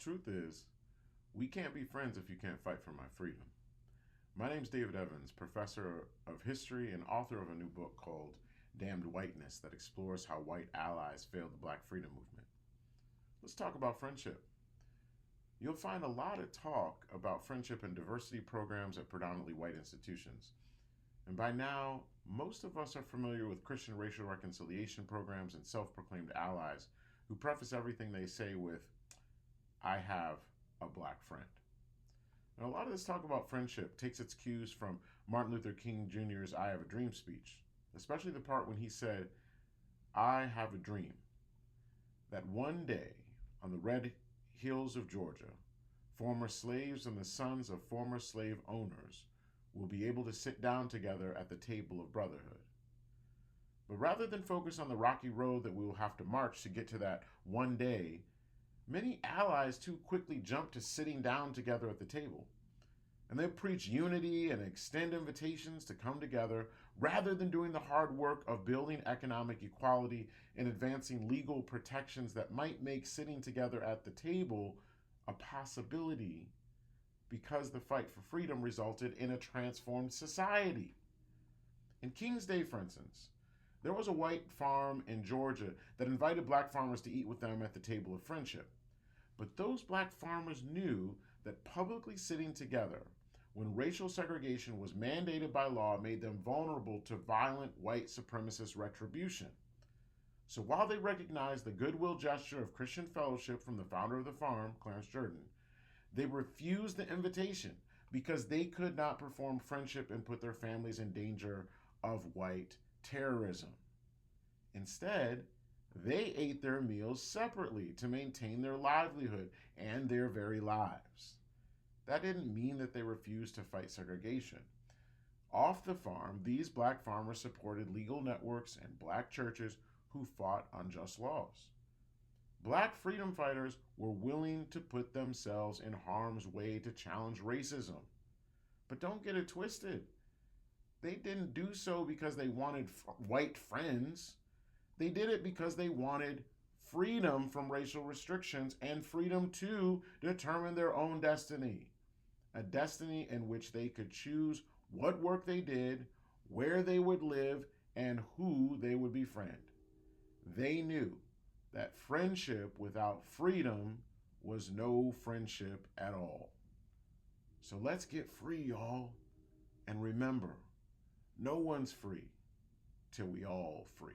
truth is, we can't be friends if you can't fight for my freedom. My name's David Evans, professor of history and author of a new book called Damned Whiteness that explores how white allies failed the Black freedom movement. Let's talk about friendship. You'll find a lot of talk about friendship and diversity programs at predominantly white institutions. And by now, most of us are familiar with Christian racial reconciliation programs and self-proclaimed allies who preface everything they say with, I have a black friend. And a lot of this talk about friendship takes its cues from Martin Luther King Jr.'s I Have a Dream speech, especially the part when he said, I have a dream that one day on the red hills of Georgia, former slaves and the sons of former slave owners will be able to sit down together at the table of brotherhood. But rather than focus on the rocky road that we will have to march to get to that one day, many allies too quickly jump to sitting down together at the table. And they preach unity and extend invitations to come together rather than doing the hard work of building economic equality and advancing legal protections that might make sitting together at the table a possibility because the fight for freedom resulted in a transformed society. In King's Day, for instance, there was a white farm in Georgia that invited black farmers to eat with them at the table of friendship. But those black farmers knew that publicly sitting together when racial segregation was mandated by law made them vulnerable to violent white supremacist retribution. So while they recognized the goodwill gesture of Christian fellowship from the founder of the farm, Clarence Jordan, they refused the invitation because they could not perform friendship and put their families in danger of white terrorism. Instead, they ate their meals separately to maintain their livelihood and their very lives. That didn't mean that they refused to fight segregation. Off the farm, these black farmers supported legal networks and black churches who fought unjust laws. Black freedom fighters were willing to put themselves in harm's way to challenge racism. But don't get it twisted. They didn't do so because they wanted white friends. They did it because they wanted freedom from racial restrictions and freedom to determine their own destiny. A destiny in which they could choose what work they did, where they would live, and who they would befriend. They knew that friendship without freedom was no friendship at all. So let's get free, y'all. And remember, no one's free till we all free.